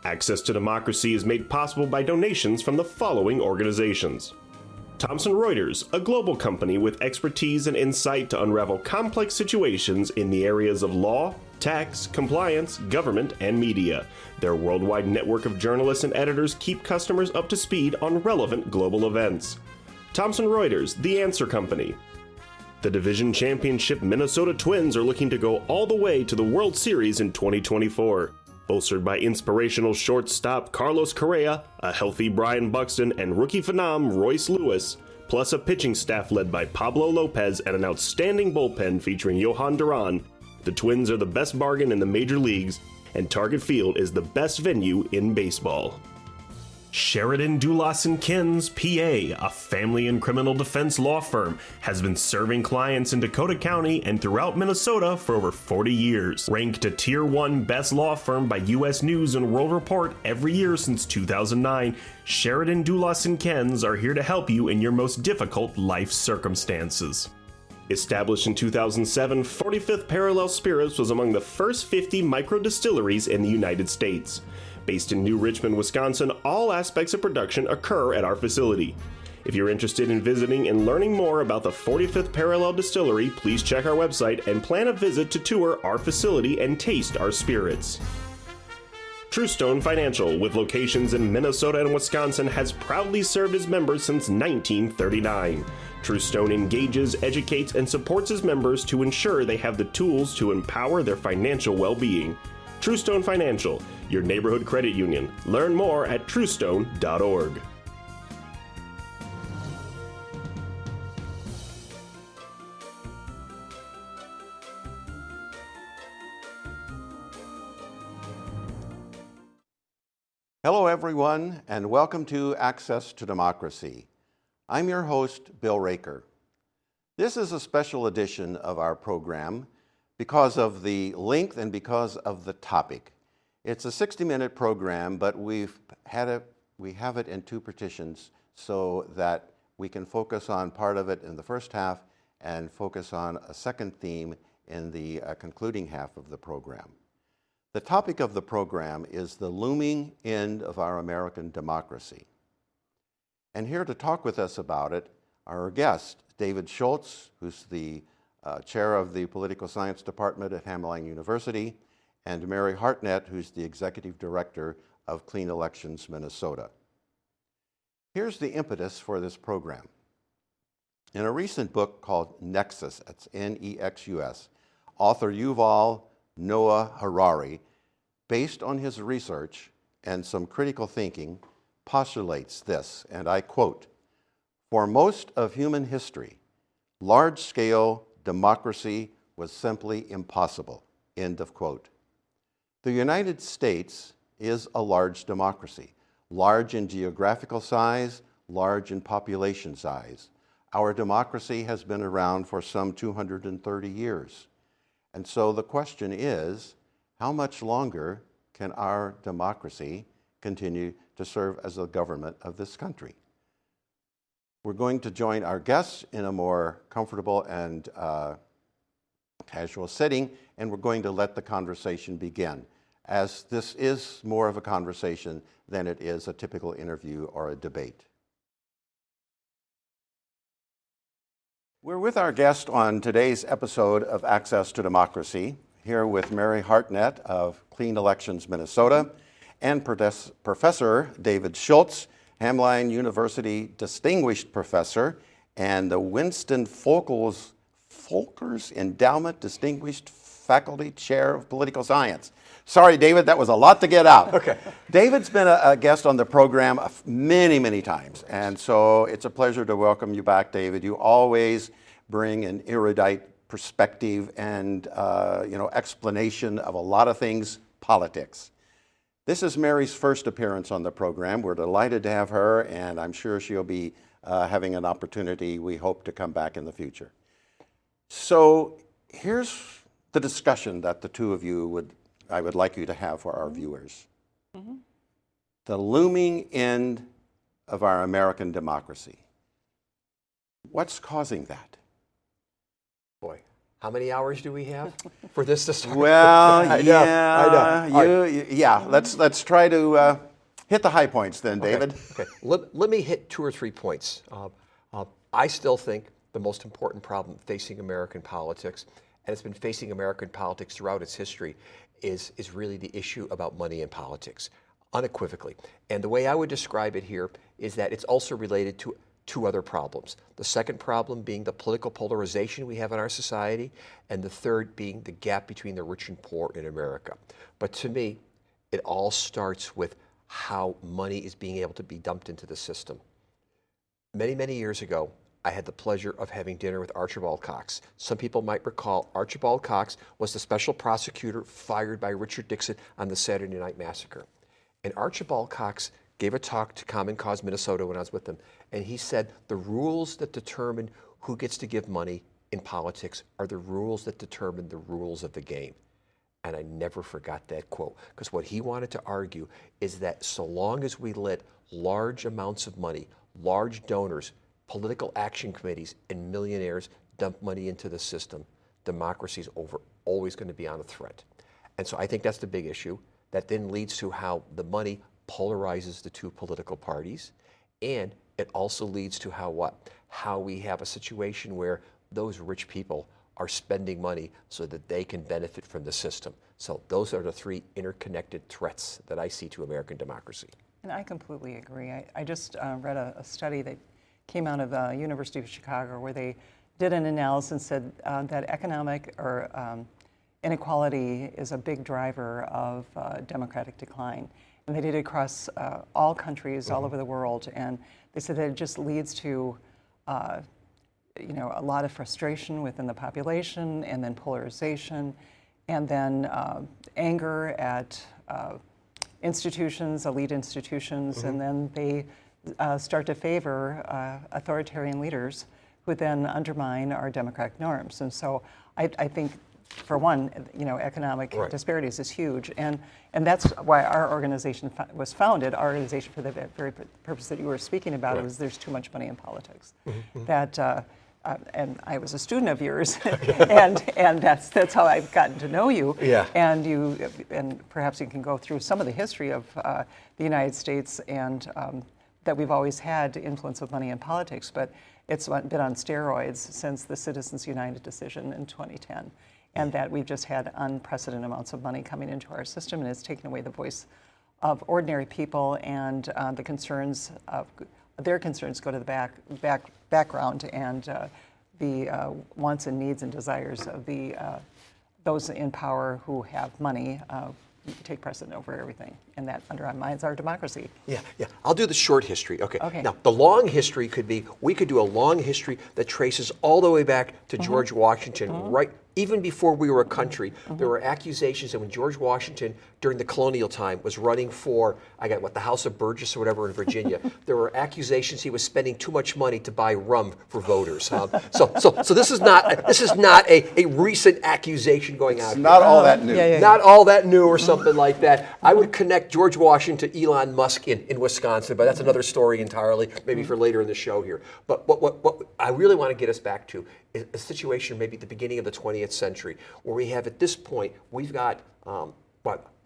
Access to Democracy is made possible by donations from the following organizations. Thomson Reuters, a global company with expertise and insight to unravel complex situations in the areas of law, tax, compliance, government, and media. Their worldwide network of journalists and editors keep customers up to speed on relevant global events. Thomson Reuters, the answer company. The division championship Minnesota Twins are looking to go all the way to the World Series in 2024. Bolstered by inspirational shortstop Carlos Correa, a healthy Brian Buxton, and rookie phenom Royce Lewis, plus a pitching staff led by Pablo Lopez and an outstanding bullpen featuring Johan Duran, the Twins are the best bargain in the major leagues, and Target Field is the best venue in baseball. Sheridan Dulas & Kins, PA, a family and criminal defense law firm, has been serving clients in Dakota County and throughout Minnesota for over 40 years. Ranked a Tier 1 Best Law Firm by U.S. News and World Report every year since 2009, Sheridan Dulas & Kins are here to help you in your most difficult life circumstances. Established in 2007, 45th Parallel Spirits was among the first 50 micro-distilleries in the United States. Based in New Richmond, Wisconsin, all aspects of production occur at our facility. If you're interested in visiting and learning more about the 45th Parallel Distillery, please check our website and plan a visit to tour our facility and taste our spirits. Truestone Financial, with locations in Minnesota and Wisconsin, has proudly served its members since 1939. Truestone engages, educates, and supports its members to ensure they have the tools to empower their financial well-being. Truestone Financial, your neighborhood credit union. Learn more at truestone.org. Hello, everyone, and welcome to Access to Democracy. I'm your host, Bill Raker. This is a special edition of our program because of the length and because of the topic. It's a 60-minute program, but we have it in two partitions so that we can focus on part of it in the first half and focus on a second theme in the concluding half of the program. The topic of the program is the looming end of our American democracy. And here to talk with us about it are our guest, David Schultz, who's the chair of the Political Science Department at Hamline University, and Mary Hartnett, who's the executive director of Clean Elections Minnesota. Here's the impetus for this program. In a recent book called Nexus, that's N-E-X-U-S, author Yuval Noah Harari, based on his research and some critical thinking, postulates this, and I quote, "For most of human history, large-scale democracy was simply impossible," end of quote. The United States is a large democracy, large in geographical size, large in population size. Our democracy has been around for some 230 years. And so the question is, how much longer can our democracy continue to serve as the government of this country? We're going to join our guests in a more comfortable and casual setting, and we're going to let the conversation begin, as this is more of a conversation than it is a typical interview or a debate. We're with our guest on today's episode of Access to Democracy, here with Mary Hartnett of Clean Elections Minnesota and Professor David Schultz, Hamline University Distinguished Professor and the Winston Folkers Endowment Distinguished Faculty Chair of Political Science. Sorry, David, that was a lot to get out. Okay. David's been a guest on the program many, many times, and so it's a pleasure to welcome you back, David. You always bring an erudite perspective and explanation of a lot of things, politics. This is Mary's first appearance on the program. We're delighted to have her, and I'm sure she'll be having an opportunity, we hope, to come back in the future. So here's the discussion that the two of you I would like you to have for our viewers. Mm-hmm. The looming end of our American democracy. What's causing that? Boy, How many hours do we have for this to start? Well, I know. yeah. Let's try to hit the high points then, David. Okay. Let me hit 2 or 3 points. I still think the most important problem facing American politics, and it's been facing American politics throughout its history, is really the issue about money in politics, unequivocally. And the way I would describe it here is that it's also related to 2 other problems. The second problem being the political polarization we have in our society, and the third being the gap between the rich and poor in America. But to me, it all starts with how money is being able to be dumped into the system. Many, many years ago, I had the pleasure of having dinner with Archibald Cox. Some people might recall Archibald Cox was the special prosecutor fired by Richard Nixon on the Saturday Night Massacre. And Archibald Cox gave a talk to Common Cause Minnesota when I was with him, and he said the rules that determine who gets to give money in politics are the rules that determine the rules of the game. And I never forgot that quote, because what he wanted to argue is that so long as we let large amounts of money, large donors, political action committees, and millionaires dump money into the system, democracy is always going to be on a threat. And so I think that's the big issue. That then leads to how the money polarizes the 2 political parties, and it also leads to how we have a situation where those rich people are spending money so that they can benefit from the system. So those are the 3 interconnected threats that I see to American democracy. And I completely agree. I just read a study that came out of the University of Chicago where they did an analysis and said that economic inequality is a big driver of democratic decline. And they did it across all countries all over the world. And they said that it just leads to a lot of frustration within the population, and then polarization, and then anger at institutions, elite institutions, and then they start to favor authoritarian leaders who then undermine our democratic norms. And so I think, for one, economic disparities is huge, and that's why our organization was founded. Our organization, for the very purpose that you were speaking about, was there's too much money in politics. That and I was a student of yours, and that's how I've gotten to know you. Yeah. And perhaps you can go through some of the history of the United States, and that we've always had the influence of money in politics, but it's been on steroids since the Citizens United decision in 2010. And that we've just had unprecedented amounts of money coming into our system, and it's taken away the voice of ordinary people, and their concerns go to the background, and the wants and needs and desires of those in power who have money take precedent over everything, and that undermines our democracy. Yeah. I'll do the short history. Okay. Okay. Now, the long history could be, we could do a long history that traces all the way back to George Washington, right? Even before we were a country, there were accusations that when George Washington, during the colonial time, was running for, the House of Burgess or whatever in Virginia, there were accusations he was spending too much money to buy rum for voters. So this is not a recent accusation going out. It's not all that new. Not all that new or something like that. I would connect George Washington to Elon Musk in Wisconsin, but that's another story entirely, maybe for later in the show here. But what I really want to get us back to is a situation maybe at the beginning of the 20th century, where we have, at this point, we've got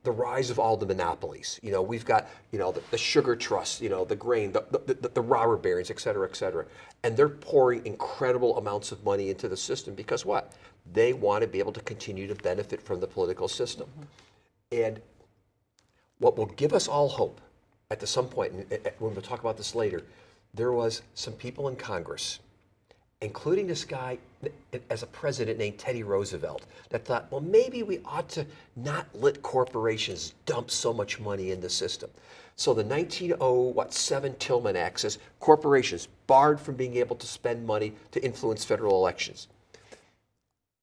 the rise of all the monopolies. We've got the sugar trusts, the grain, the robber barons, et cetera, and they're pouring incredible amounts of money into the system because what? They want to be able to continue to benefit from the political system. And what will give us all hope at some point, and when we'll talk about this later, there was some people in Congress, including this guy as a president named Teddy Roosevelt, that thought, well, maybe we ought to not let corporations dump so much money in the system. So the 1907 Tillman Act says corporations barred from being able to spend money to influence federal elections.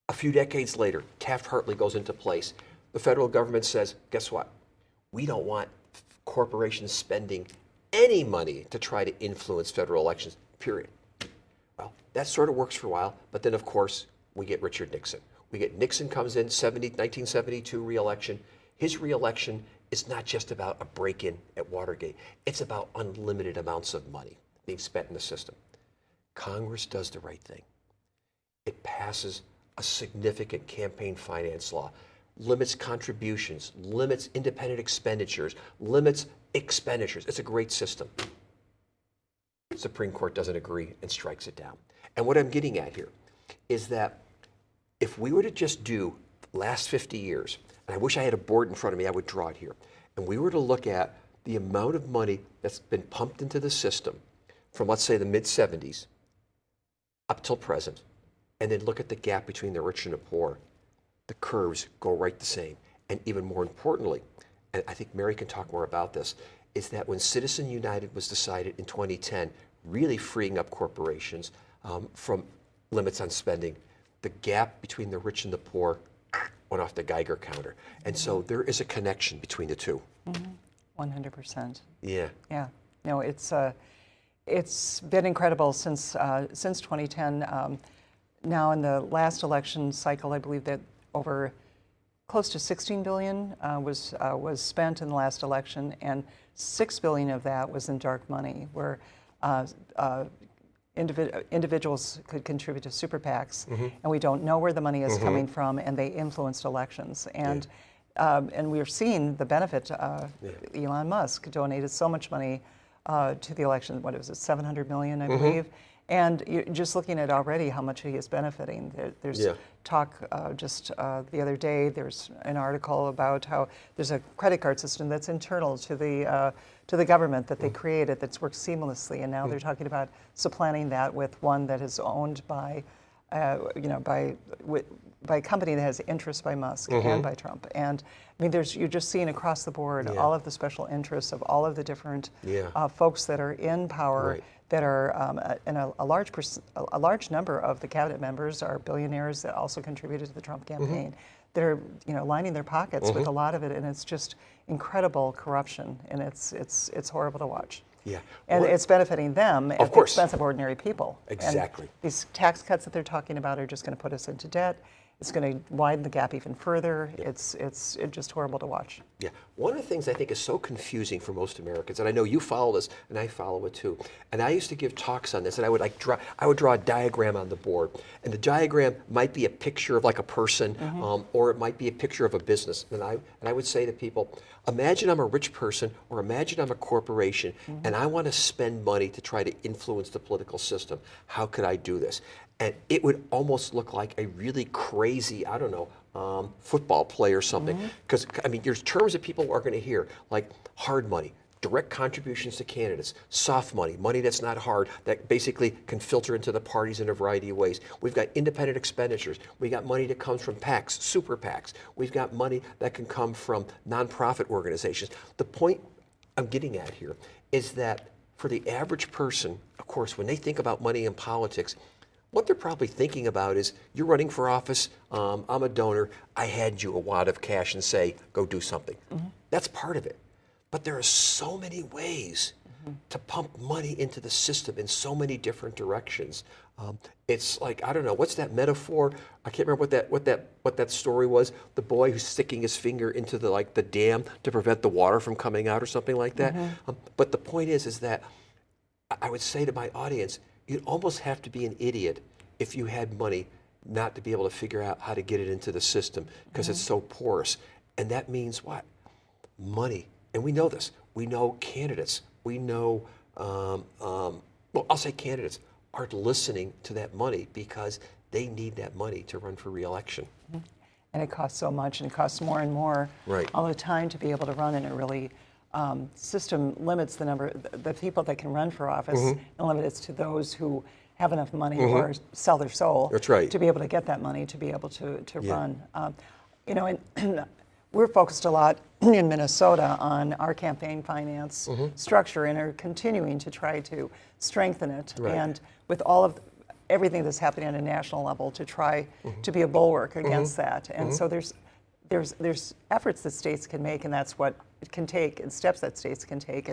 A few decades later, Taft-Hartley goes into place. The federal government says, guess what? We don't want corporations spending any money to try to influence federal elections, period. Well, that sort of works for a while, but then, of course, we get Richard Nixon. Nixon comes in, 1972 re-election. His re-election is not just about a break-in at Watergate. It's about unlimited amounts of money being spent in the system. Congress does the right thing. It passes a significant campaign finance law, limits contributions, limits independent expenditures, limits expenditures. It's a great system. Supreme Court doesn't agree and strikes it down. And what I'm getting at here is that if we were to just do the last 50 years, and I wish I had a board in front of me, I would draw it here, and we were to look at the amount of money that's been pumped into the system from, let's say, the mid-'70s up till present, and then look at the gap between the rich and the poor, the curves go right the same. And even more importantly, and I think Mary can talk more about this, is that when Citizen United was decided in 2010, really freeing up corporations from limits on spending, the gap between the rich and the poor went off the Geiger counter. And so there is a connection between the two. 100%. Yeah. Yeah. No, it's been incredible since 2010. Now in the last election cycle, I believe that over close to $16 billion was spent in the last election, and $6 billion of that was in dark money, where individuals could contribute to super PACs, and we don't know where the money is coming from, and they influenced elections. And we're seeing the benefit. Elon Musk donated so much money to the election. What was it, 700 million, I believe? And you're just looking at already how much he is benefiting. There's talk just the other day, there's an article about how there's a credit card system that's internal to the government that they created that's worked seamlessly, and now they're talking about supplanting that with one that is owned by, by a company that has interests by Musk and by Trump. And I mean, you're just seeing across the board all of the special interests of all of the different folks that are in power. That are, and a large number of the cabinet members are billionaires that also contributed to the Trump campaign. They're, lining their pockets with a lot of it, and it's just incredible corruption, and it's horrible to watch. Yeah, and it's benefiting them at the expense of ordinary people. Exactly. And these tax cuts that they're talking about are just going to put us into debt. It's going to widen the gap even further. It's just horrible to watch. Yeah. One of the things I think is so confusing for most Americans, and I know you follow this, and I follow it too. And I used to give talks on this, and I would draw a diagram on the board, and the diagram might be a picture of like a person, or it might be a picture of a business. And I would say to people, imagine I'm a rich person, or imagine I'm a corporation, and I want to spend money to try to influence the political system. How could I do this? And it would almost look like a really crazy, I don't know, football play or something. Because, I mean, there's terms that people are going to hear, like hard money, direct contributions to candidates, soft money, money that's not hard, that basically can filter into the parties in a variety of ways. We've got independent expenditures. We got money that comes from PACs, super PACs. We've got money that can come from nonprofit organizations. The point I'm getting at here is that for the average person, of course, when they think about money in politics, what they're probably thinking about is, you're running for office, I'm a donor, I hand you a wad of cash and say, go do something. That's part of it. But there are so many ways to pump money into the system in so many different directions. It's like, I don't know, what's that metaphor? I can't remember what that story was. The boy who's sticking his finger into the dam to prevent the water from coming out or something like that. But the point is that I would say to my audience, you'd almost have to be an idiot if you had money not to be able to figure out how to get it into the system, because it's so porous. And that means what? Money. And we know this. We know candidates. We know, well, I'll say candidates aren't listening to that money because they need that money to run for re-election. And it costs so much, and it costs more and more all the time to be able to run, and it really system limits the people that can run for office, and limits it to those who have enough money or sell their soul to be able to get that money to be able to run. And we're focused a lot in Minnesota on our campaign finance structure, and are continuing to try to strengthen it. And with all of everything that's happening on a national level, to try to be a bulwark against that. And so there's efforts that states can make, and that's what it can take, and steps that states can take,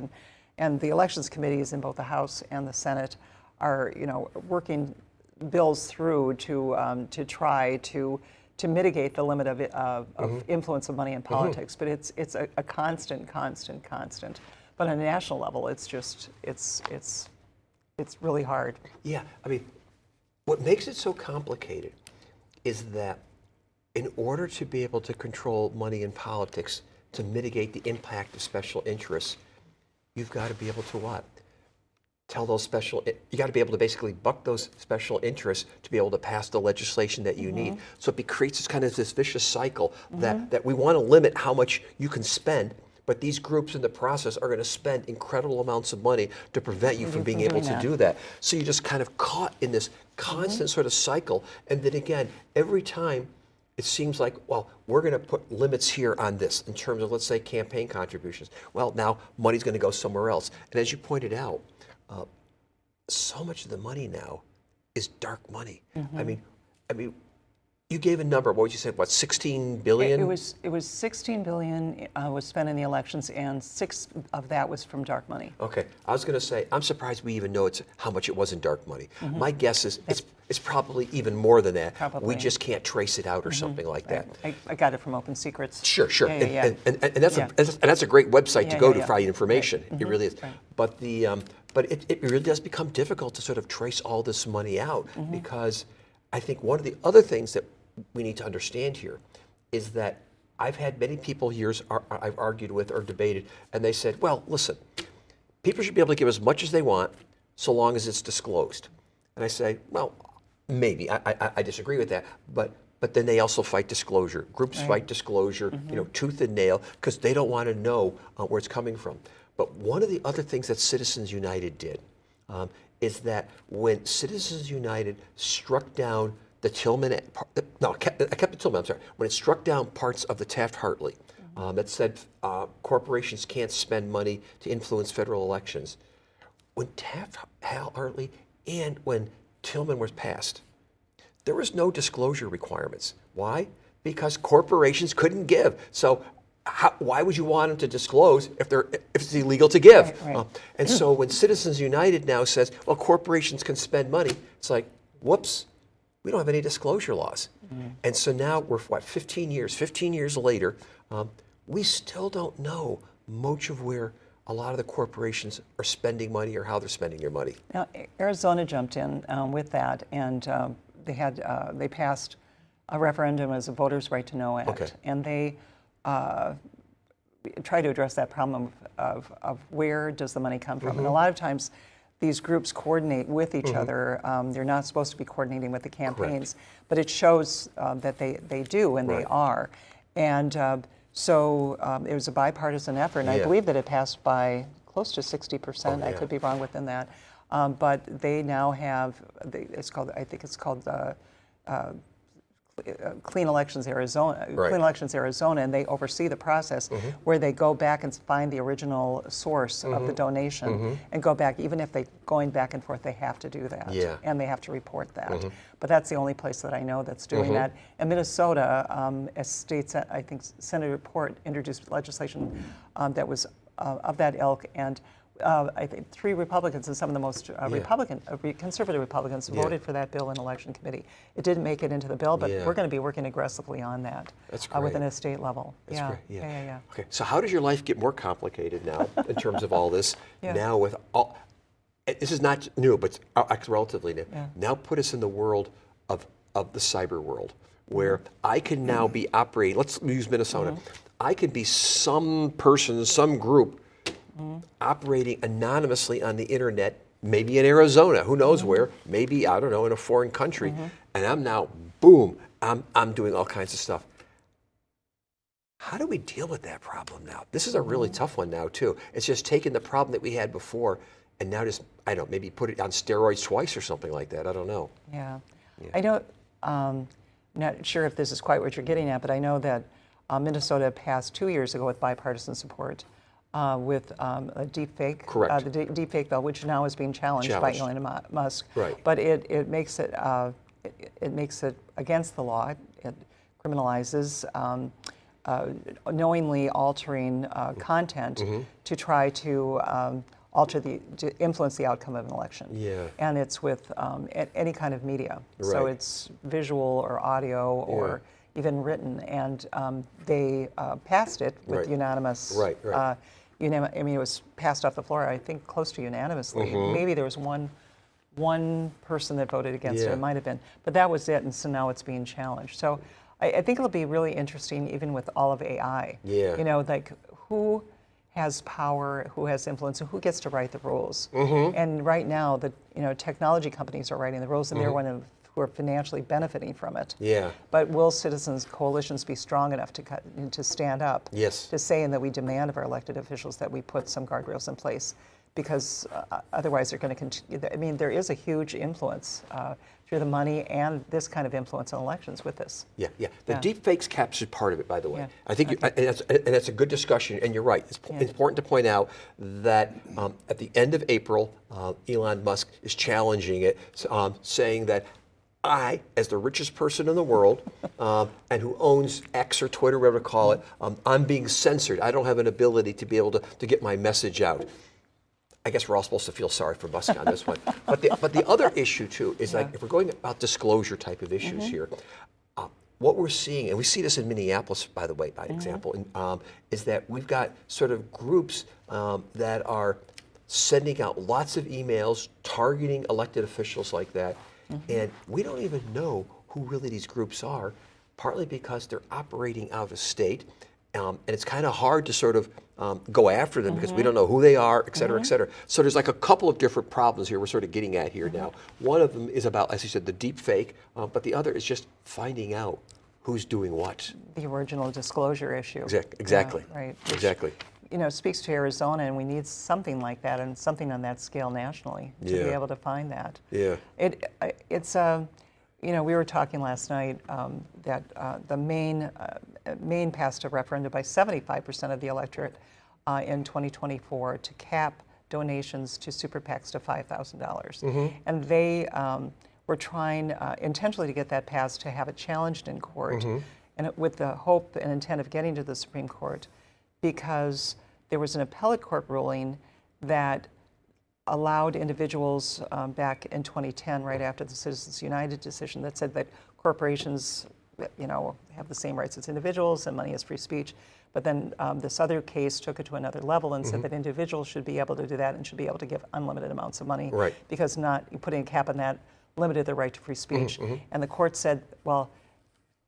and the elections committees in both the House and the Senate are working bills through to try to mitigate the limit of influence of money in politics. But it's a constant. But on a national level, it's really hard. Yeah, I mean, what makes it so complicated is that in order to be able to control money in politics, to mitigate the impact of special interests, you've got to be able to what? Tell those you got to be able to basically buck those special interests to be able to pass the legislation that you need. So it creates this kind of this vicious cycle that we want to limit how much you can spend, but these groups in the process are going to spend incredible amounts of money to prevent you from being able to do that. So you're just kind of caught in this constant sort of cycle. And then again, every time it seems like, well, we're going to put limits here on this in terms of, let's say, campaign contributions. Well, now money's going to go somewhere else. And as you pointed out, so much of the money now is dark money. I mean, you gave a number. What would you say? What, 16 billion? It was 16 billion was spent in the elections, and 6 of that was from dark money. Okay, I was going to say, I'm surprised we even know how much it was in dark money. My guess is it's probably even more than that. Probably. We just can't trace it out or something like that. I got it from Open Secrets. Sure. Yeah. And that's a great website to go to find information. It really is. Right. But it really does become difficult to sort of trace all this money out, because I think one of the other things that we need to understand here is that I've had many people I've argued with or debated, and they said, well, listen, people should be able to give as much as they want so long as it's disclosed. And I say, well, maybe. I disagree with that, but then they also fight disclosure. Groups fight disclosure, tooth and nail, because they don't want to know where it's coming from. But one of the other things that Citizens United did is that when Citizens United struck down the Tillman, I kept the Tillman, I'm sorry. When it struck down parts of the Taft-Hartley that said corporations can't spend money to influence federal elections, when Taft-Hartley and when Tillman was passed, there was no disclosure requirements. Why? Because corporations couldn't give. So why would you want them to disclose if it's illegal to give? Right. And so when Citizens United now says, well, corporations can spend money, it's like, whoops, we don't have any disclosure laws. And so now we're, 15 years later, we still don't know much of where a lot of the corporations are spending money or how they're spending their money. Now, Arizona jumped in with that, and they passed a referendum as a Voters' Right to Know Act, and they try to address that problem of where does the money come from. And a lot of times these groups coordinate with each other. They're not supposed to be coordinating with the campaigns, but it shows that they do, and they are. And so it was a bipartisan effort, and I believe that it passed by close to 60%. I could be wrong within that. But they now have, I think it's called Clean Elections Arizona, Clean Elections Arizona, and they oversee the process where they go back and find the original source of the donation and go back. Even if they're going back and forth, they have to do that, and they have to report that. But that's the only place that I know that's doing that. And Minnesota, as states, I think Senator Port introduced legislation that was of that ilk, and I think 3 Republicans and some of the most conservative Republicans voted for that bill in election committee. It didn't make it into the bill, but we're going to be working aggressively on that within a state level. That's great. Yeah. Okay, so how does your life get more complicated now in terms of all this? Now with all, this is not new, but it's relatively new. Now put us in the world of the cyber world, where I can now be operating. Let's use Minnesota. I could be some person, some group, operating anonymously on the internet, maybe in Arizona, who knows where, maybe, I don't know, in a foreign country, and I'm now, boom, I'm doing all kinds of stuff. How do we deal with that problem now? This is a really tough one now, too. It's just taking the problem that we had before and now just, I don't know, maybe put it on steroids twice or something like that. I don't know. Yeah. I know, I'm not sure if this is quite what you're getting at, but I know that Minnesota passed 2 years ago with bipartisan support with a deepfake, the deepfake bill, which now is being challenged by Elon Musk. Right. But it makes it against the law. It criminalizes knowingly altering content to try to to influence the outcome of an election. Yeah. And it's with any kind of media. So it's visual or audio or even written, and they passed it with unanimous. I mean, it was passed off the floor, I think, close to unanimously. Maybe there was one one person that voted against it. Yeah. It might have been, but that was it, and so now it's being challenged. So I think it'll be really interesting, even with all of AI. Yeah. You know, like who has power, who has influence, and who gets to write the rules. And right now, the technology companies are writing the rules, and they're one of who are financially benefiting from it. Yeah. But will citizens coalitions be strong enough to stand up? Yes. To say that we demand of our elected officials that we put some guardrails in place, because otherwise they're going to continue. I mean, there is a huge influence through the money and this kind of influence on elections with this. Yeah, yeah. The Yeah. deep fakes captured part of it, by the way. Yeah. I think, and that's a good discussion, and you're right. It's important to point out that at the end of April, Elon Musk is challenging it, saying that I, as the richest person in the world, and who owns X or Twitter, whatever to call it, I'm being censored. I don't have an ability to be able to get my message out. I guess we're all supposed to feel sorry for Musk on this one. But the other issue, too, is like if we're going about disclosure type of issues here, what we're seeing, and we see this in Minneapolis, by the way, by example, is that we've got sort of groups that are sending out lots of emails targeting elected officials like that. And we don't even know who really these groups are, partly because they're operating out of state. And it's kind of hard to sort of go after them because we don't know who they are, et cetera, et cetera. So there's like a couple of different problems here we're sort of getting at here now. One of them is about, as you said, the deep fake, but the other is just finding out who's doing what. The original disclosure issue. Exactly. Yeah, right. Exactly. You know, speaks to Arizona, and we need something like that and something on that scale nationally to be able to find that. Yeah. It's you know, we were talking last night that the Maine passed a referendum by 75% of the electorate in 2024 to cap donations to super PACs to $5,000. And they were trying intentionally to get that passed to have it challenged in court, and with the hope and intent of getting to the Supreme Court, because there was an appellate court ruling that allowed individuals back in 2010, right after the Citizens United decision, that said that corporations, you know, have the same rights as individuals and money is free speech. But then this other case took it to another level and said that individuals should be able to do that and should be able to give unlimited amounts of money, because not putting a cap on that limited their right to free speech. And the court said, well,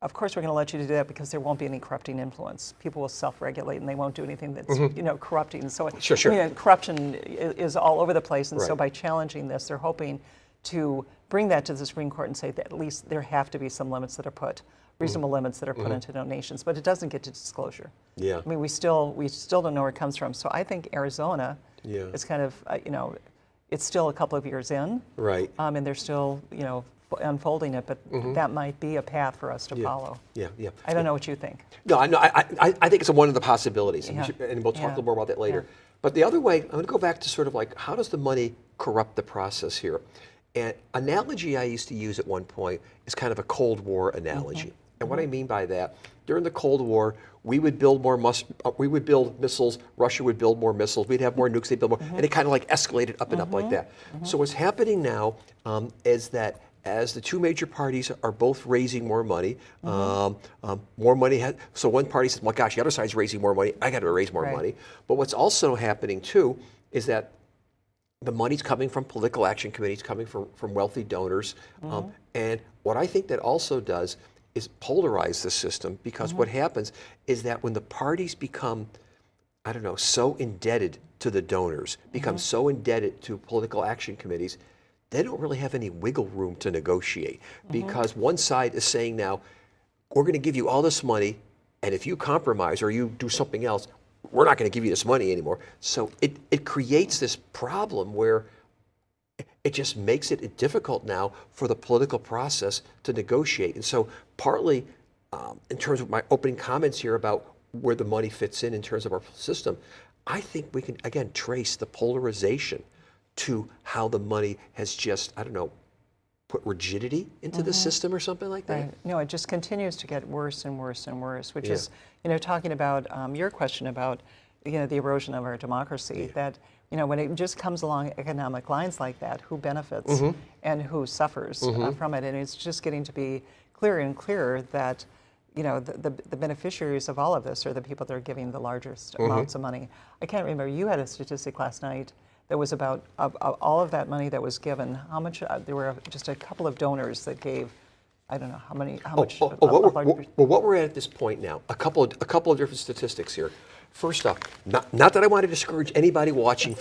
of course we're going to let you do that because there won't be any corrupting influence. People will self-regulate and they won't do anything that's you know, corrupting. So Sure. I mean, corruption is all over the place, and so by challenging this, they're hoping to bring that to the Supreme Court and say that at least there have to be some limits that are put, reasonable limits that are put into donations, but it doesn't get to disclosure. Yeah. I mean, we still don't know where it comes from. So I think Arizona is kind of you know, it's still a couple of years in, and they're still, you know, unfolding it, but that might be a path for us to follow. Yeah. I don't know what you think. No, I think it's one of the possibilities, and we'll talk a little more about that later. But the other way, I'm going to go back to sort of like, how does the money corrupt the process here? And analogy I used to use at one point is kind of a Cold War analogy. And what I mean by that, during the Cold War, we would build missiles, Russia would build more missiles, we'd have more nukes, they'd build more, and it kind of like escalated up and up like that. So what's happening now is that as the two major parties are both raising more money, so one party says, well, gosh, the other side's raising more money, I got to raise more money. But what's also happening too is that the money's coming from political action committees, coming from wealthy donors. And what I think that also does is polarize the system, because what happens is that when the parties become, I don't know, so indebted to the donors, become so indebted to political action committees, they don't really have any wiggle room to negotiate, because one side is saying now, we're going to give you all this money, and if you compromise or you do something else, we're not going to give you this money anymore. So it creates this problem where it just makes it difficult now for the political process to negotiate. And so partly, in terms of my opening comments here about where the money fits in terms of our system, I think we can, again, trace the polarization to how the money has just, I don't know, put rigidity into the system or something like that. Right. No, it just continues to get worse and worse and worse, which is, you know, talking about your question about, you know, the erosion of our democracy, that, you know, when it just comes along economic lines like that, who benefits and who suffers from it. And it's just getting to be clearer and clearer that, you know, the beneficiaries of all of this are the people that are giving the largest amounts of money. I can't remember, you had a statistic last night that was about of all of that money that was given, how much, there were just a couple of donors that gave, I don't know how much. What we're at this point now, a couple of different statistics here. First up, not that I want to discourage anybody watching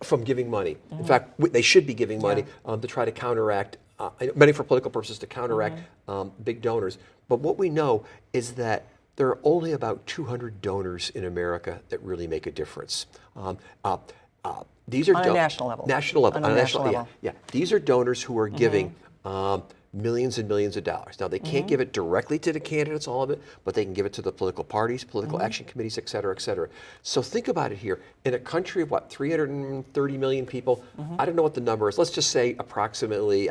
from giving money. In fact, they should be giving money to try to counteract, money for political purposes to counteract big donors. But what we know is that there are only about 200 donors in America that really make a difference. These are on a national level. National level. On a national level. Yeah. These are donors who are giving millions and millions of dollars. Now, they can't give it directly to the candidates, all of it, but they can give it to the political parties, political action committees, et cetera, et cetera. So think about it here. In a country of, 330 million people? I don't know what the number is. Let's just say approximately,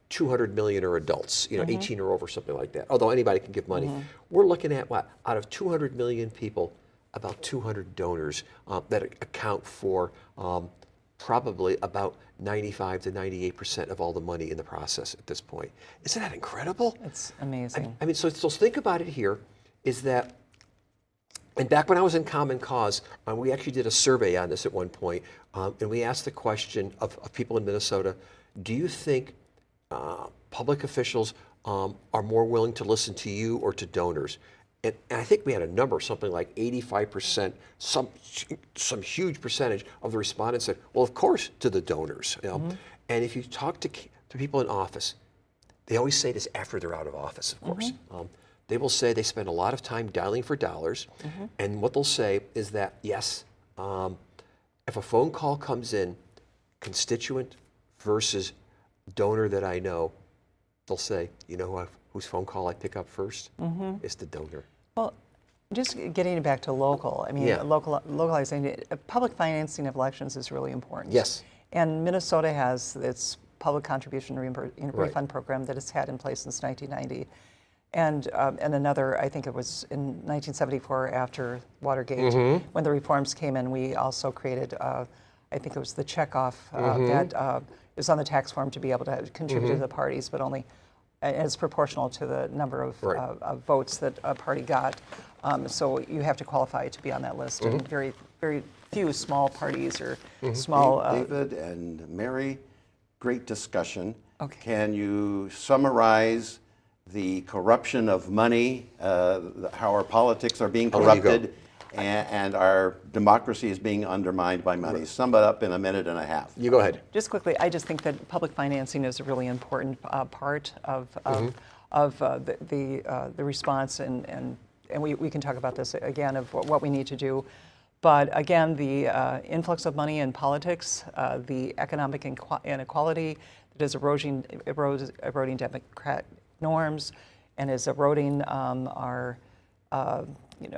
200 million are adults, 18 or over, something like that, although anybody can give money. We're looking at, out of 200 million people, about 200 donors that account for probably about 95 to 98% of all the money in the process at this point. Isn't that incredible? It's amazing. I mean, so think about it here, is that, and back when I was in Common Cause, we actually did a survey on this at one point, and we asked the question of people in Minnesota, do you think public officials are more willing to listen to you or to donors? And I think we had a number, something like 85%, some huge percentage of the respondents said, well, of course, to the donors. And if you talk to people in office, they always say this after they're out of office, of course. They will say they spend a lot of time dialing for dollars. And what they'll say is that, yes, if a phone call comes in, constituent versus donor that I know, they'll say, whose phone call I pick up first? It's the donor. Well, just getting back to local, I mean, localizing, public financing of elections is really important. Yes. And Minnesota has its public contribution refund program that it's had in place since 1990. And another, I think it was in 1974 after Watergate, when the reforms came in, we also created, I think it was the checkoff that is on the tax form to be able to contribute to the parties, but only as proportional to the number of votes that a party got. So you have to qualify to be on that list. And very, very few small parties or small... David and Mary, great discussion. Okay. Can you summarize the corruption of money, how our politics are being corrupted, and our democracy is being undermined by money? Sum it up in a minute and a half. You go ahead. Just quickly, I just think that public financing is a really important part of the response, and we can talk about this again of what we need to do. But again, the influx of money in politics, the economic inequality that is eroding democratic norms and is eroding our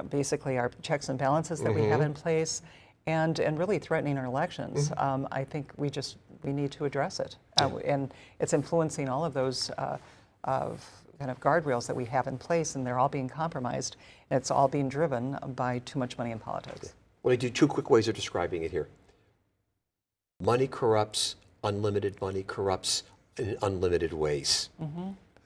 basically our checks and balances that we have in place, and really threatening our elections. I think we need to address it, and it's influencing all of those kind of guardrails that we have in place, and they're all being compromised, and it's all being driven by too much money in politics. Well, I do two quick ways of describing it here. Money corrupts, unlimited money corrupts in unlimited ways.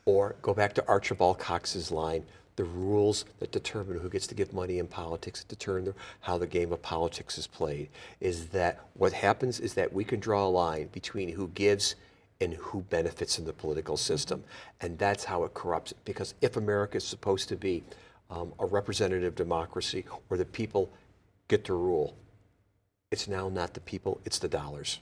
Or go back to Archibald Cox's line, the rules that determine who gets to give money in politics, determine how the game of politics is played, is that what happens is that we can draw a line between who gives and who benefits in the political system. And that's how it corrupts. Because if America is supposed to be a representative democracy where the people get to rule, it's now not the people, it's the dollars.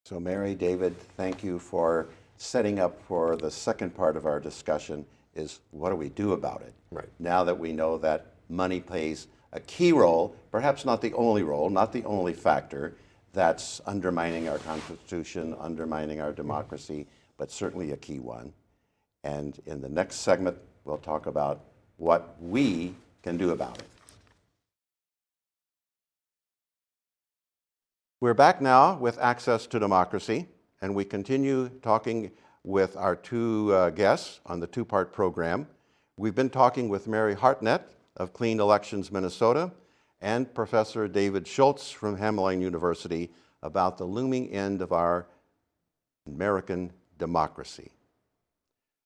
So Mary, David, thank you for setting up for the second part of our discussion, is what do we do about it? Right. Now that we know that money plays a key role, perhaps not the only role, not the only factor that's undermining our Constitution, undermining our democracy, but certainly a key one. And in the next segment, we'll talk about what we can do about it. We're back now with Access to Democracy, and we continue talking with our two guests on the two-part program. We've been talking with Mary Hartnett of Clean Elections Minnesota and Professor David Schultz from Hamline University about the looming end of our American democracy.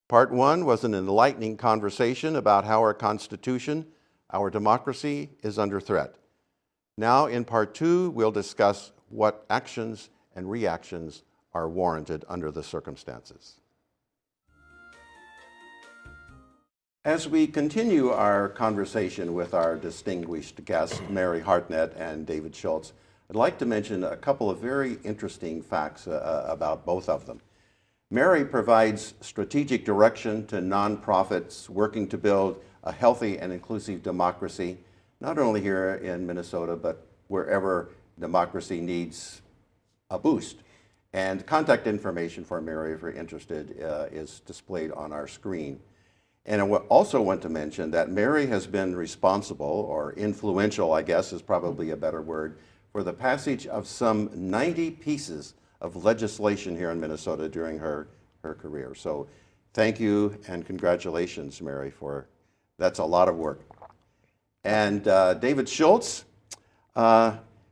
Part one was an enlightening conversation about how our Constitution, our democracy, is under threat. Now, in part 2, we'll discuss what actions and reactions are warranted under the circumstances. As we continue our conversation with our distinguished guests, Mary Hartnett and David Schultz, I'd like to mention a couple of very interesting facts about both of them. Mary provides strategic direction to nonprofits working to build a healthy and inclusive democracy, not only here in Minnesota, but wherever democracy needs a boost. And contact information for Mary, if you're interested, is displayed on our screen. And I also want to mention that Mary has been responsible, or influential, I guess is probably a better word, for the passage of some 90 pieces of legislation here in Minnesota during her career. So thank you and congratulations, Mary, for that's a lot of work. And David Schultz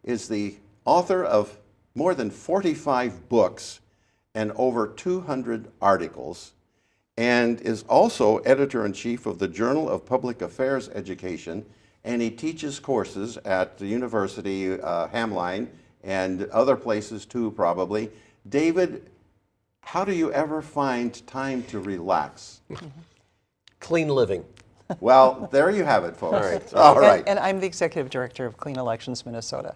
is the author of more than 45 books and over 200 articles, and is also editor-in-chief of the Journal of Public Affairs Education, and he teaches courses at the University Hamline and other places too, probably. David, how do you ever find time to relax? Clean living. Well, there you have it, folks. All right. All right. And I'm the executive director of Clean Elections Minnesota.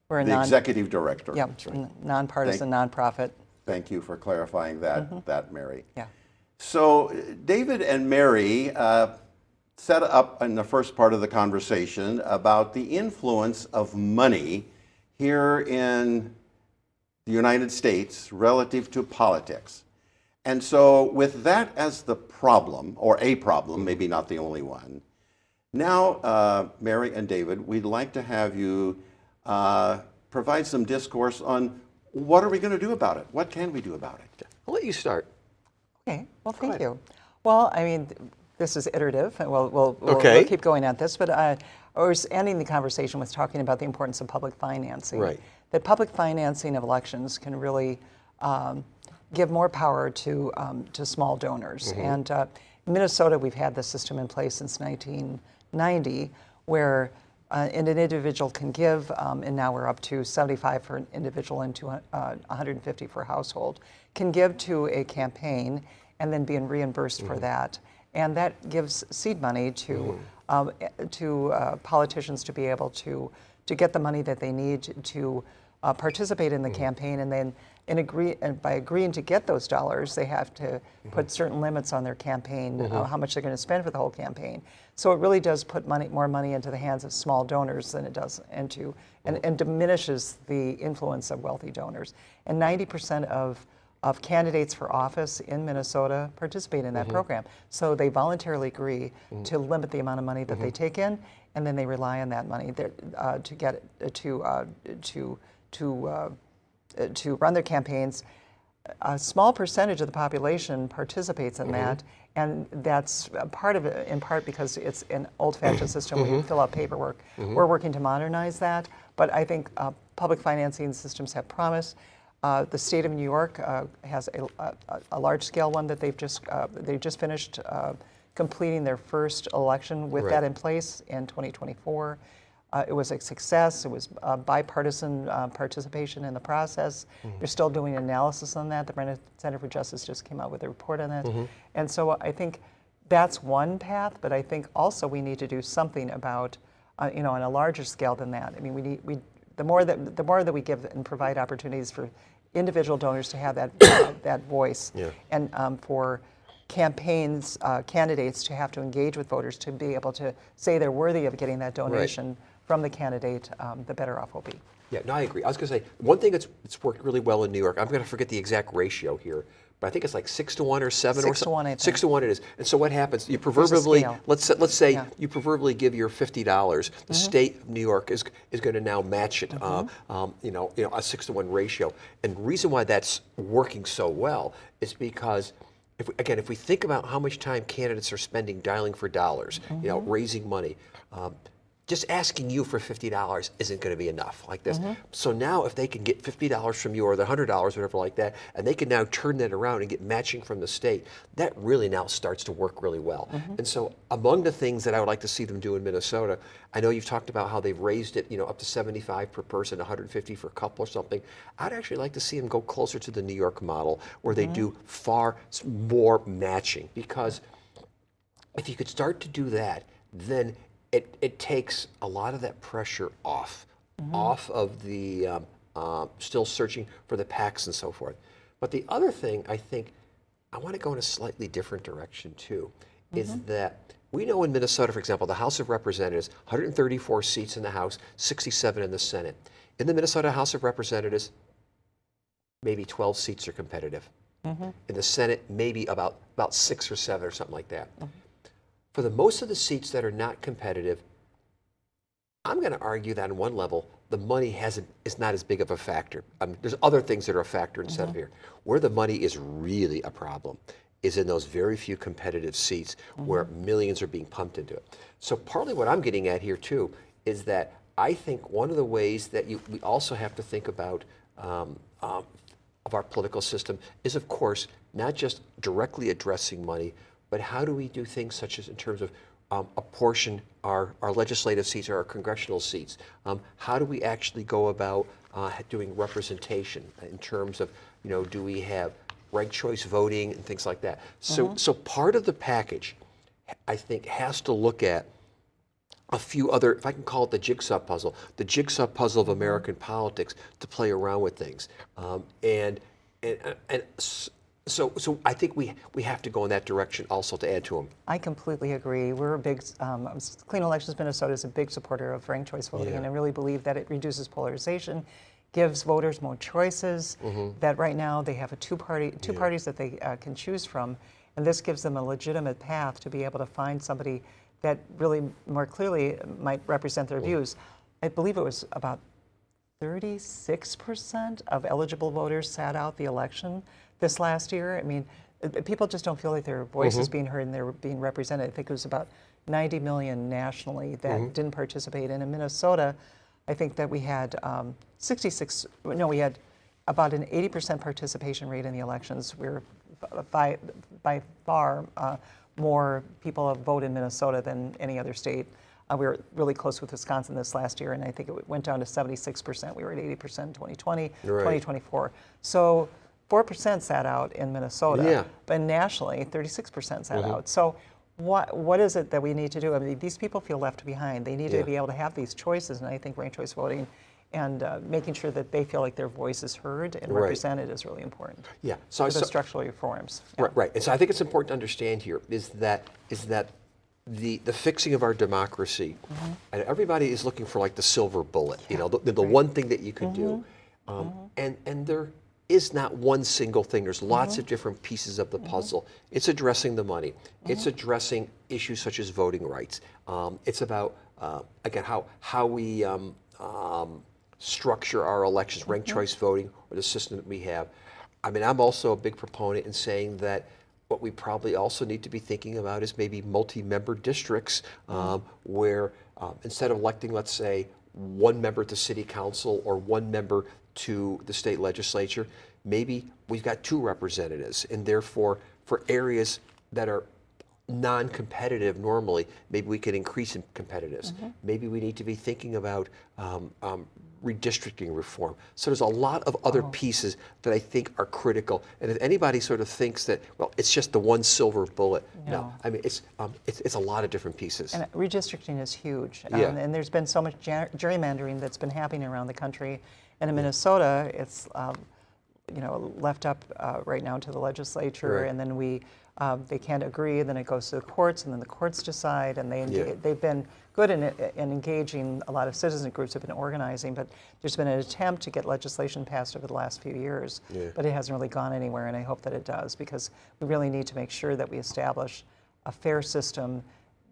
We're a The executive director. Yeah, nonpartisan nonprofit. Thank you for clarifying that, Mary. Yeah. So David and Mary set up in the first part of the conversation about the influence of money here in the United States relative to politics. And so with that as the problem, or a problem, maybe not the only one, now, Mary and David, we'd like to have you provide some discourse on what are we going to do about it? What can we do about it? I'll let you start. Okay, well, thank you. Well, I mean, this is iterative, and we'll keep going at this, but I was ending the conversation with talking about the importance of public financing. Right. That public financing of elections can really give more power to small donors. And in Minnesota, we've had this system in place since 1990, where an individual can give, and now we're up to 75 for an individual and 150 for a household, can give to a campaign and then being reimbursed for that. And that gives seed money to politicians to be able to get the money that they need to participate in the campaign, and then by agreeing to get those dollars, they have to put certain limits on their campaign, how much they're going to spend for the whole campaign. So it really does put more money into the hands of small donors than it does into, and diminishes the influence of wealthy donors. And 90% of candidates for office in Minnesota participate in that program. So they voluntarily agree to limit the amount of money that they take in, and then they rely on that money to get to run their campaigns. A small percentage of the population participates in that, and that's part of it, in part because it's an old-fashioned system where you fill out paperwork. We're working to modernize that, but I think public financing systems have promise. The state of New York has a large-scale one that they've just finished completing their first election with that in place in 2024. It was a success. It was bipartisan participation in the process. They're still doing analysis on that. The Brennan Center for Justice just came out with a report on that. And so I think that's one path, but I think also we need to do something about, on a larger scale than that. I mean, the more that we give and provide opportunities for individual donors to have that voice, and for campaigns, candidates to have to engage with voters to be able to say they're worthy of getting that donation from the candidate, the better off we'll be. Yeah, no, I agree. I was going to say, one thing that's worked really well in New York, I'm going to forget the exact ratio here, but I think it's like 6-to-1 or 7 or something. 6-to-1, I think. 6-to-1 it is. And so what happens? You proverbially, let's say you proverbially give your $50. The state of New York is going to now match it. A 6-to-1 ratio. And the reason why that's working so well is because, if we think about how much time candidates are spending dialing for dollars, raising money. just asking you for $50 isn't going to be enough like this. So now if they can get $50 from you or the $100, whatever like that, and they can now turn that around and get matching from the state, that really now starts to work really well. And so among the things that I would like to see them do in Minnesota, I know you've talked about how they've raised it, up to 75 per person, 150 for a couple or something. I'd actually like to see them go closer to the New York model where they do far more matching, because if you could start to do that, then it takes a lot of that pressure off of the still searching for the PACs and so forth. But the other thing, I think, I want to go in a slightly different direction too, is that we know in Minnesota, for example, the House of Representatives, 134 seats in the House, 67 in the Senate. In the Minnesota House of Representatives, maybe 12 seats are competitive. In the Senate, maybe about 6 or 7 or something like that. For the most of the seats that are not competitive, I'm going to argue that on one level, the money is not as big of a factor. There's other things that are a factor instead of here. Where the money is really a problem is in those very few competitive seats where millions are being pumped into it. So partly what I'm getting at here too is that I think one of the ways that we also have to think about of our political system is, of course, not just directly addressing money, but how do we do things such as in terms of apportion our legislative seats or our congressional seats? How do we actually go about doing representation in terms of, do we have ranked choice voting and things like that? So part of the package, I think, has to look at a few other, if I can call it the jigsaw puzzle of American politics to play around with things. So I think we have to go in that direction also to add to them. I completely agree. We're a big, Clean Elections Minnesota is a big supporter of ranked choice voting, and I really believe that it reduces polarization, gives voters more choices, that right now they have two parties that they can choose from, and this gives them a legitimate path to be able to find somebody that really more clearly might represent their views. I believe it was about 36% of eligible voters sat out the election this last year. I mean, people just don't feel like their voice is being heard and they're being represented. I think it was about 90 million nationally that didn't participate. And in Minnesota, I think that we had we had about an 80% participation rate in the elections. We're by far more people vote in Minnesota than any other state. We were really close with Wisconsin this last year, and I think it went down to 76%. We were at 80% in 2020, 2024. So 4% sat out in Minnesota, but nationally, 36% sat out. So what is it that we need to do? I mean, these people feel left behind. They need to be able to have these choices, and I think ranked choice voting and making sure that they feel like their voice is heard and represented is really important. Yeah. So the structural reforms. Right. And so I think it's important to understand here is that the fixing of our democracy, and everybody is looking for like the silver bullet, the one thing that you could do, and there is not one single thing. There's lots of different pieces of the puzzle. It's addressing the money. It's addressing issues such as voting rights. It's about again how we structure our elections, ranked choice voting, or the system that we have. I mean, I'm also a big proponent in saying that what we probably also need to be thinking about is maybe multi-member districts where instead of electing, let's say, one member to city council or one member to the state legislature, maybe we've got 2 representatives, and therefore for areas that are non-competitive normally, maybe we could increase in competitiveness. Maybe we need to be thinking about redistricting reform. So there's a lot of other pieces that I think are critical. And if anybody sort of thinks that, well, it's just the one silver bullet, no. I mean, it's a lot of different pieces. And redistricting is huge. And there's been so much gerrymandering that's been happening around the country. And in Minnesota, it's left up right now to the legislature, and then they can't agree, then it goes to the courts, and then the courts decide, and they've been good in engaging. A lot of citizen groups have been organizing, but there's been an attempt to get legislation passed over the last few years, but it hasn't really gone anywhere, and I hope that it does, because we really need to make sure that we establish a fair system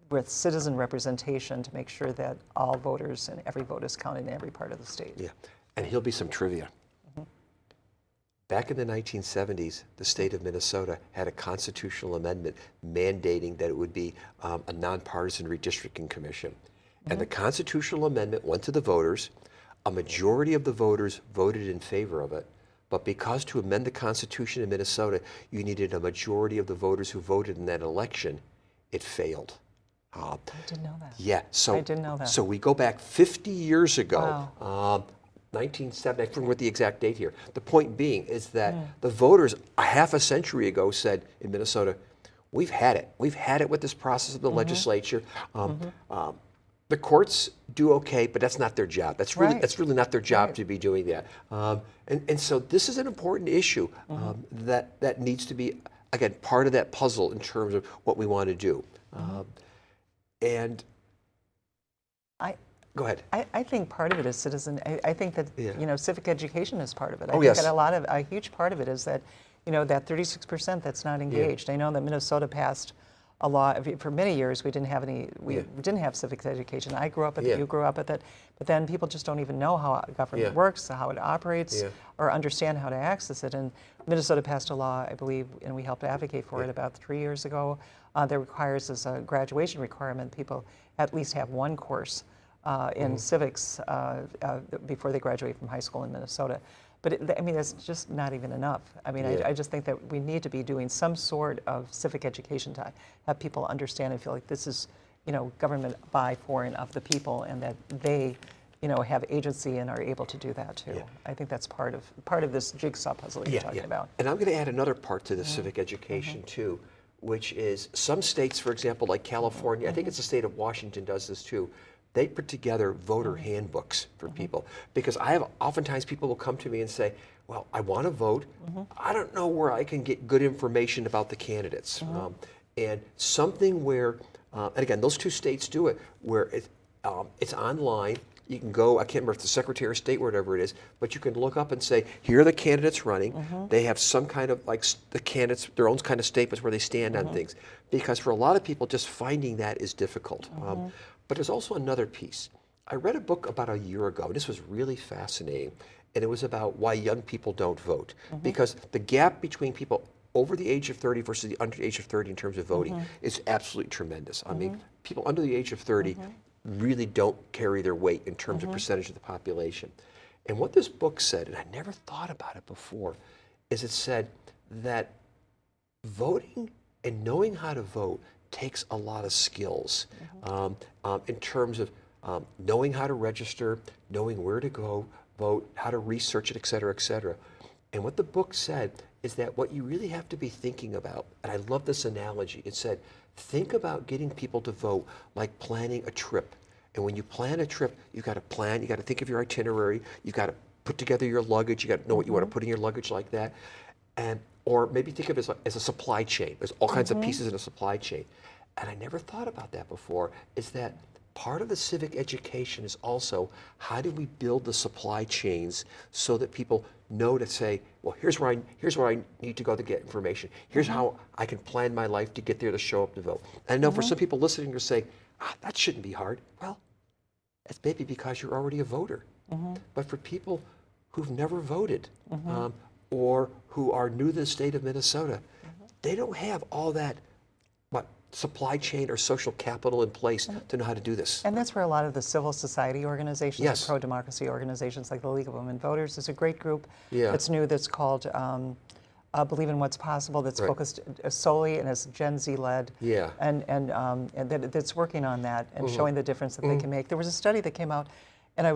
with citizen representation to make sure that all voters and every vote is counted in every part of the state. Yeah, and here'll be some trivia. Back in the 1970s, the state of Minnesota had a constitutional amendment mandating that it would be a nonpartisan redistricting commission. And the constitutional amendment went to the voters. A majority of the voters voted in favor of it. But because to amend the Constitution in Minnesota, you needed a majority of the voters who voted in that election, it failed. I didn't know that. Yeah, so I didn't know that. So we go back 50 years ago, Wow. 1970. I forget the exact date here. The point being is that the voters a half a century ago said in Minnesota, we've had it. We've had it with this process of the legislature. The courts do okay, but that's not their job. That's really not their job to be doing that. And so this is an important issue that needs to be, again, part of that puzzle in terms of what we want to do. And go ahead. I think part of it is citizen. I think that civic education is part of it. I Oh, think yes. that a huge part of it is that that 36% that's not engaged. I know that Minnesota passed a law. For many years we didn't have didn't have civic education. I grew up with it. You grew up with it. But then people just don't even know how government works, how it operates, or understand how to access it. And Minnesota passed a law, I believe, and we helped advocate for it about 3 years ago. That requires, as a graduation requirement, people at least have one course in civics before they graduate from high school in Minnesota. But that's just not even enough. I just think that we need to be doing some sort of civic education to have people understand and feel like this is, government by, for, and of the people, and that they, have agency and are able to do that too. Yeah. I think that's part of this jigsaw puzzle you're talking about. And I'm going to add another part to the civic education too, which is some states, for example, like California, I think it's the state of Washington does this too. They put together voter handbooks for people, because oftentimes people will come to me and say, well, I want to vote. I don't know where I can get good information about the candidates. And something where, and again, those two states do it, where it's online. You can go, I can't remember if it's the Secretary of State or whatever it is, but you can look up and say, here are the candidates running. They have some kind of, like, the candidates, their own kind of statements where they stand on things. Because for a lot of people, just finding that is difficult. But there's also another piece. I read a book about a year ago, and this was really fascinating, and it was about why young people don't vote. Because the gap between people over the age of 30 versus the under the age of 30 in terms of voting is absolutely tremendous. I mean, people under the age of 30 really don't carry their weight in terms of percentage of the population. And what this book said, and I never thought about it before, is it said that voting and knowing how to vote takes a lot of skills in terms of knowing how to register, knowing where to go vote, how to research it, et cetera, et cetera. And what the book said is that what you really have to be thinking about, and I love this analogy, it said, think about getting people to vote like planning a trip. And when you plan a trip, you've got to plan, you've got to think of your itinerary, you've got to put together your luggage, you've got to know what you want to put in your luggage like that. Or maybe think of it as a supply chain. There's all kinds of pieces in a supply chain. And I never thought about that before, is that part of the civic education is also how do we build the supply chains so that people know to say, well, here's where I need to go to get information. Here's how I can plan my life to get there to show up to vote. And I know for some people listening are saying, that shouldn't be hard. Well, it's maybe because you're already a voter. But for people who've never voted or who are new to the state of Minnesota, they don't have all that supply chain or social capital in place to know how to do this. And that's where a lot of the civil society organizations, the pro-democracy organizations like the League of Women Voters is a great group that's new, that's called Believe in What's Possible, that's focused solely and is Gen Z led, and that's working on that and showing the difference that they can make. There was a study that came out, and I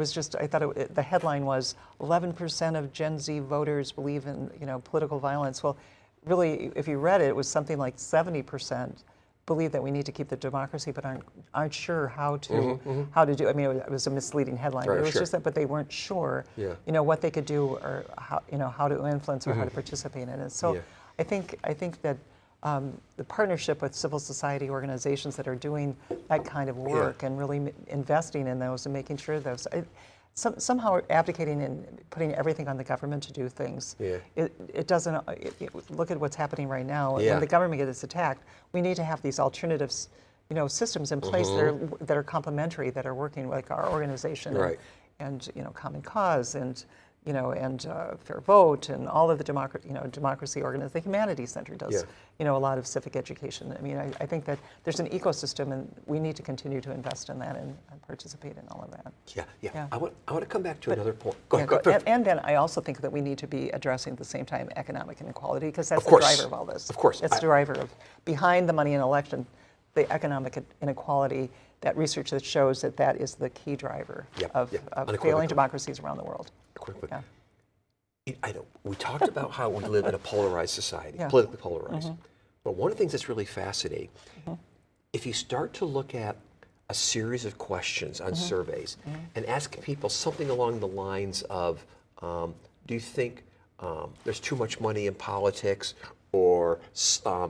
thought the headline was 11% of Gen Z voters believe in political violence. Well, really, if you read it, it was something like 70% believe that we need to keep the democracy, but aren't sure how to do. I mean, it was a misleading headline. But it was just that, but they weren't sure, what they could do or how to influence or how to participate in it. So I think that the partnership with civil society organizations that are doing that kind of work and really investing in those and making sure those. Somehow abdicating and putting everything on the government to do things. It doesn't. Look at what's happening right now. When the government gets attacked, we need to have these alternatives, systems in place that are complementary, that are working, like our organization and Common Cause and and Fair Vote and all of the democracy organizations. The Humanities Center does, a lot of civic education. I mean, I think that there's an ecosystem, and we need to continue to invest in that and participate in all of that. Yeah. I want to come back to another point. Go Yeah, ahead. and then I also think that we need to be addressing at the same time economic inequality, because that's Of the course. driver of all this. Of course. It's the driver of behind the money in election, the economic inequality. That research that shows that is the key driver of failing democracies around the world. Quickly. Yeah. I know we talked about how we live in a polarized society, politically polarized. But one of the things that's really fascinating, if you start to look at a series of questions on surveys and ask people something along the lines of, do you think there's too much money in politics, or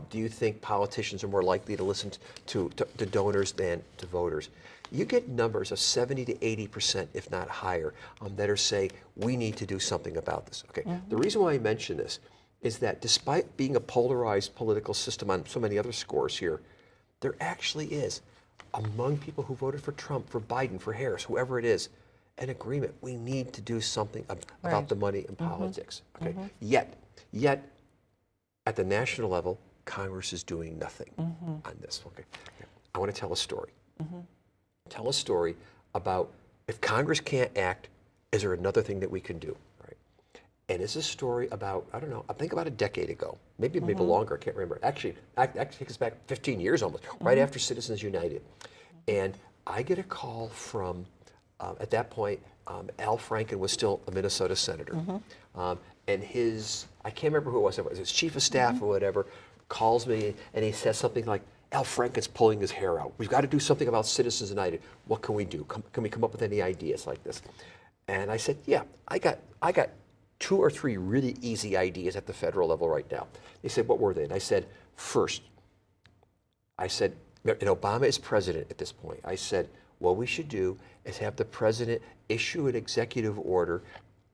do you think politicians are more likely to listen to donors than to voters? You get numbers of 70 to 80%, if not higher, that are saying we need to do something about this. Okay. The reason why I mention this is that despite being a polarized political system on so many other scores here, there actually is, among people who voted for Trump, for Biden, for Harris, whoever it is, an agreement. We need to do something about the money in politics. Okay. Yet, at the national level, Congress is doing nothing on this. Okay. I want to tell a story. Tell a story about, if Congress can't act, is there another thing that we can do? Right? And it's a story about, I don't know, I think about a decade ago, maybe longer, I can't remember. Actually takes us back 15 years almost, right after Citizens United. And I get a call from, at that point, Al Franken was still a Minnesota senator. And I can't remember who it was his chief of staff or whatever, calls me and he says something like, Al Franken's pulling his hair out. We've got to do something about Citizens United. What can we do? Can we come up with any ideas like this? And I said, yeah, I got 2 or 3 really easy ideas at the federal level right now. They said, what were they? And I said, first, and Obama is president at this point. I said, what we should do is have the president issue an executive order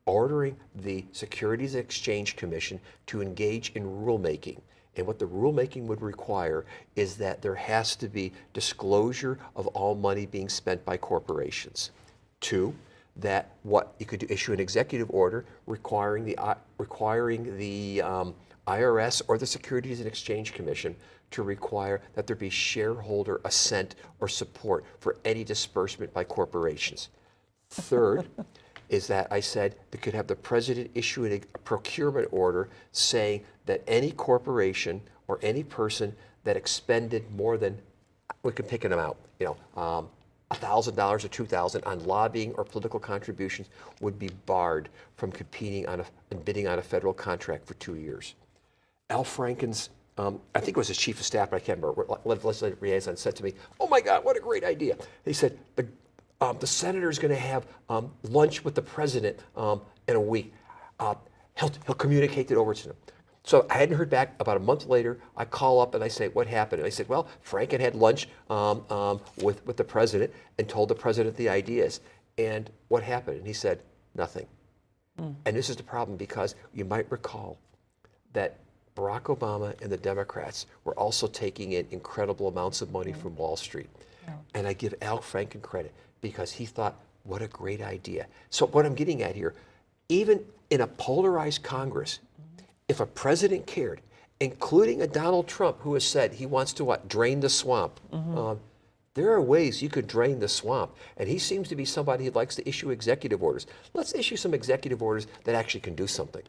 ordering the Securities and Exchange Commission to engage in rulemaking. And what the rulemaking would require is that there has to be disclosure of all money being spent by corporations. 2, that what you could do, issue an executive order requiring the IRS or the Securities and Exchange Commission to require that there be shareholder assent or support for any disbursement by corporations. 3rd, is that I said they could have the president issue a procurement order saying that any corporation or any person that expended more than, we can pick them out, $1,000 or $2,000 on lobbying or political contributions would be barred from competing and bidding on a federal contract for 2 years. Al Franken's, I think it was his chief of staff, but I can't remember, legislative liaison said to me, oh my God, what a great idea. He said, the senator's going to have lunch with the president in a week. He'll communicate it over to him. So I hadn't heard back. About a month later, I call up and I say, what happened? And I said, well, Franken had lunch with the president and told the president the ideas. And what happened? And he said, nothing. And this is the problem, because you might recall that Barack Obama and the Democrats were also taking in incredible amounts of money from Wall Street. And I give Al Franken credit, because he thought, what a great idea. So what I'm getting at here, even in a polarized Congress, if a president cared, including a Donald Trump who has said he wants to drain the swamp, there are ways you could drain the swamp. And he seems to be somebody who likes to issue executive orders. Let's issue some executive orders that actually can do something.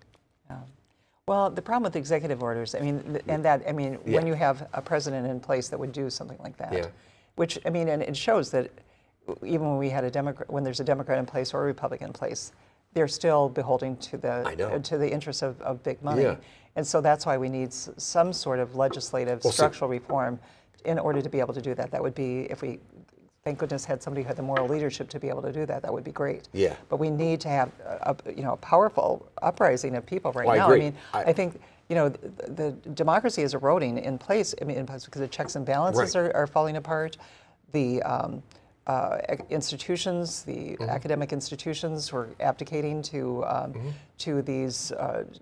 Well, the problem with executive orders, when you have a president in place that would do something like that, which, and it shows that even when we had when there's a Democrat in place or a Republican in place, they're still beholden to the interests of big money. And so that's why we need some sort of legislative structural reform in order to be able to do that. That would be, if we, thank goodness, had somebody who had the moral leadership to be able to do that, that would be great. But we need to have a powerful uprising of people right now. Agree. I think the democracy is eroding in place. Because the checks and balances are falling apart. The institutions, the academic institutions who are abdicating to these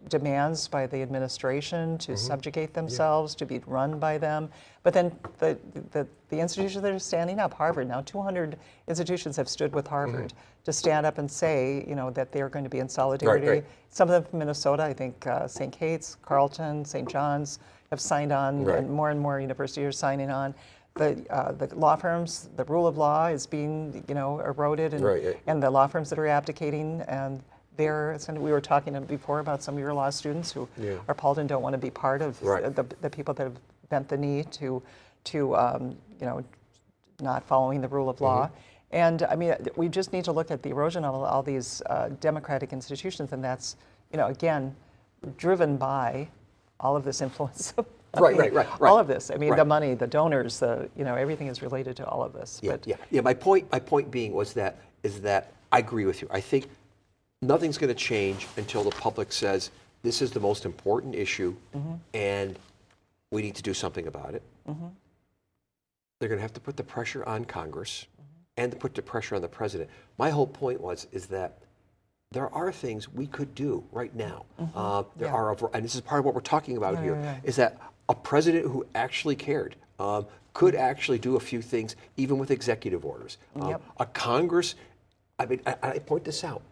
demands by the administration to subjugate themselves, to be run by them. But then the institutions that are standing up, Harvard, now 200 institutions have stood with Harvard to stand up and say, that they're going to be in solidarity. Right. Some of them from Minnesota, I think St. Kate's, Carleton, St. John's have signed on, and more universities are signing on. The law firms, the rule of law is being, eroded, and the law firms that are abdicating, and we were talking before about some of your law students who are appalled and don't want to be part of the people that have bent the knee to not following the rule of law. And I mean, we just need to look at the erosion of all these democratic institutions, and that's, again, driven by all of this influence. Right. All of this. I mean, the money, the donors, everything is related to all of this. Yeah. My point being is that I agree with you. I think nothing's going to change until the public says this is the most important issue, and we need to do something about it. They're going to have to put the pressure on Congress and to put the pressure on the president. My whole point is that there are things we could do right now. There are, and this is part of what we're talking about here, is that a president who actually cared could actually do a few things, even with executive orders. A Congress, I point this out,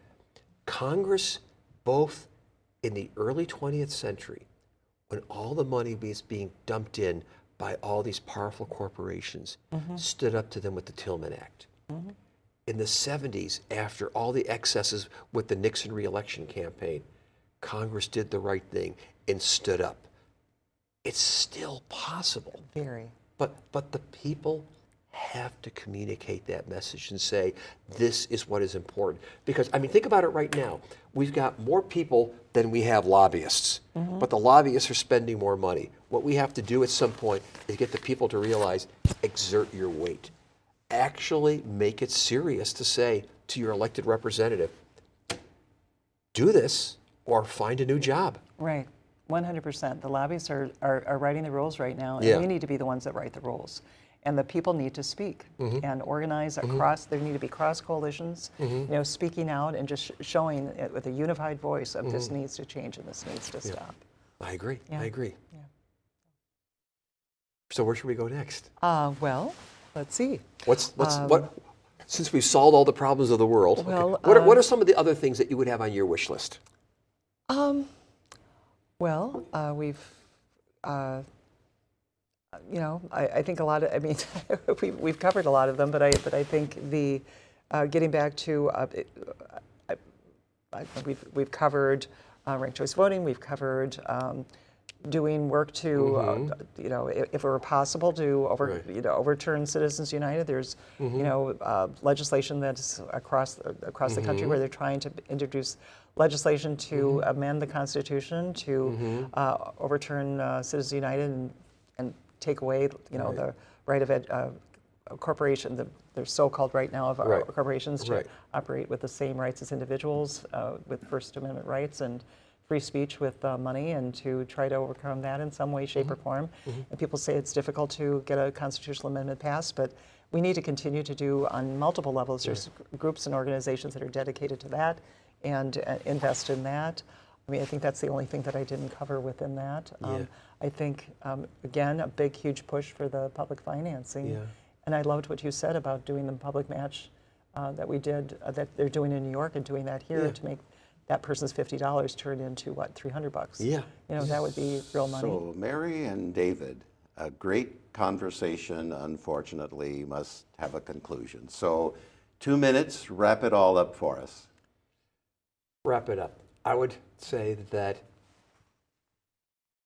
Congress, both in the early 20th century, when all the money was being dumped in by all these powerful corporations, stood up to them with the Tillman Act. In the 70s, after all the excesses with the Nixon re-election campaign, Congress did the right thing and stood up. It's still possible. Very. But the people have to communicate that message and say, this is what is important. Because, I mean, think about it right now. We've got more people than we have lobbyists, but the lobbyists are spending more money. What we have to do at some point is get the people to realize, exert your weight. Actually make it serious to say to your elected representative, do this or find a new job. Right, 100%. The lobbyists are writing the rules right now, and we need to be the ones that write the rules. And the people need to speak and organize across, there need to be cross coalitions, speaking out and just showing it with a unified voice of this needs to change and this needs to stop. I agree. Yeah. I agree. Yeah. So where should we go next? Well, let's see. Since we've solved all the problems of the world, well, what are some of the other things that you would have on your wish list? We've, I think a lot of, I mean, we've covered a lot of them, but I think the getting back to, we've covered ranked choice voting. We've covered doing work to, if it were possible, to overturn Citizens United. There's, legislation that's across the country where they're trying to introduce legislation to amend the Constitution to overturn Citizens United and take away, the right of a corporation. They're so-called right now of corporations to operate with the same rights as individuals, with First Amendment rights and free speech with money, and to try to overcome that in some way, shape, or form. And people say it's difficult to get a constitutional amendment passed, but we need to continue to do on multiple levels. There's groups and organizations that are dedicated to that and invest in that. I mean, I think that's the only thing that I didn't cover within that. I think, again, a big, huge push for the public financing. And I loved what you said about doing the public match that we did, that they're doing in New York and doing that here to make that person's $50 turn into, what, $300? Yeah. That would be real money. So Mary and David, a great conversation, unfortunately, must have a conclusion. So 2 minutes, wrap it all up for us. Wrap it up. I would say that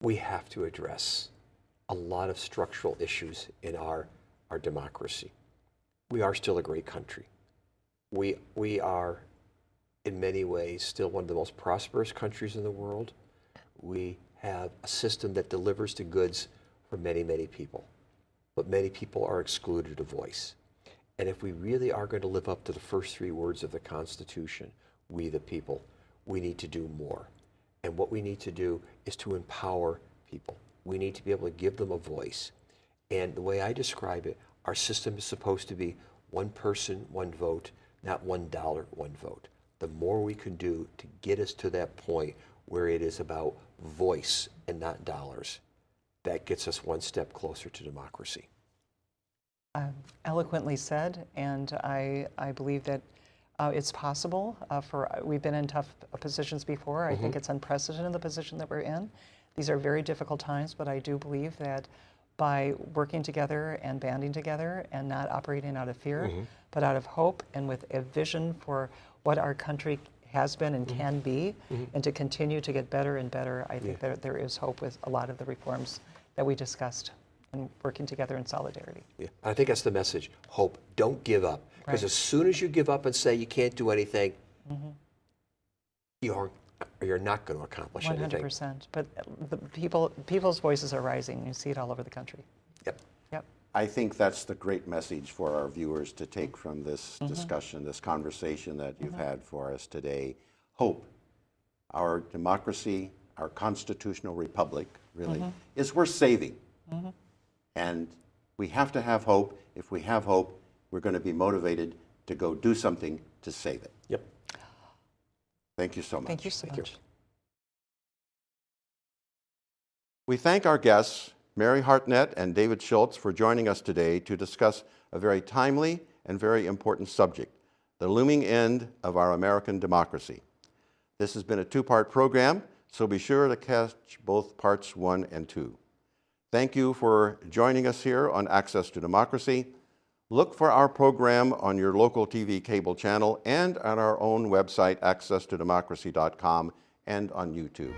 we have to address a lot of structural issues in our democracy. We are still a great country. We are, in many ways, still one of the most prosperous countries in the world. We have a system that delivers the goods for many, many people. But many people are excluded a voice. And if we really are going to live up to the first 3 words of the Constitution, we the people, we need to do more. And what we need to do is to empower people. We need to be able to give them a voice. And the way I describe it, our system is supposed to be one person, one vote, not $1, one vote. The more we can do to get us to that point where it is about voice and not dollars, that gets us one step closer to democracy. Eloquently said, and I believe that it's possible. We've been in tough positions before. I think it's unprecedented, the position that we're in. These are very difficult times, but I do believe that by working together and banding together and not operating out of fear, but out of hope and with a vision for what our country has been and can be, and to continue to get better and better, I think that there is hope with a lot of the reforms that we discussed and working together in solidarity. Yeah. I think that's the message. Hope. Don't give up. Because as soon as you give up and say you can't do anything, you're not going to accomplish anything. 100%. But the people's voices are rising. You see it all over the country. Yep. Yep. I think that's the great message for our viewers to take from this discussion, this conversation that you've had for us today. Hope. Our democracy, our constitutional republic, really, is worth saving. And we have to have hope. If we have hope, we're going to be motivated to go do something to save it. Yep. Thank you so much. Thank you so much. We thank our guests, Mary Hartnett and David Schultz, for joining us today to discuss a very timely and very important subject, the looming end of our American democracy. This has been a two-part program, so be sure to catch both parts 1 and 2. Thank you for joining us here on Access to Democracy. Look for our program on your local TV cable channel and on our own website, accesstodemocracy.com, and on YouTube.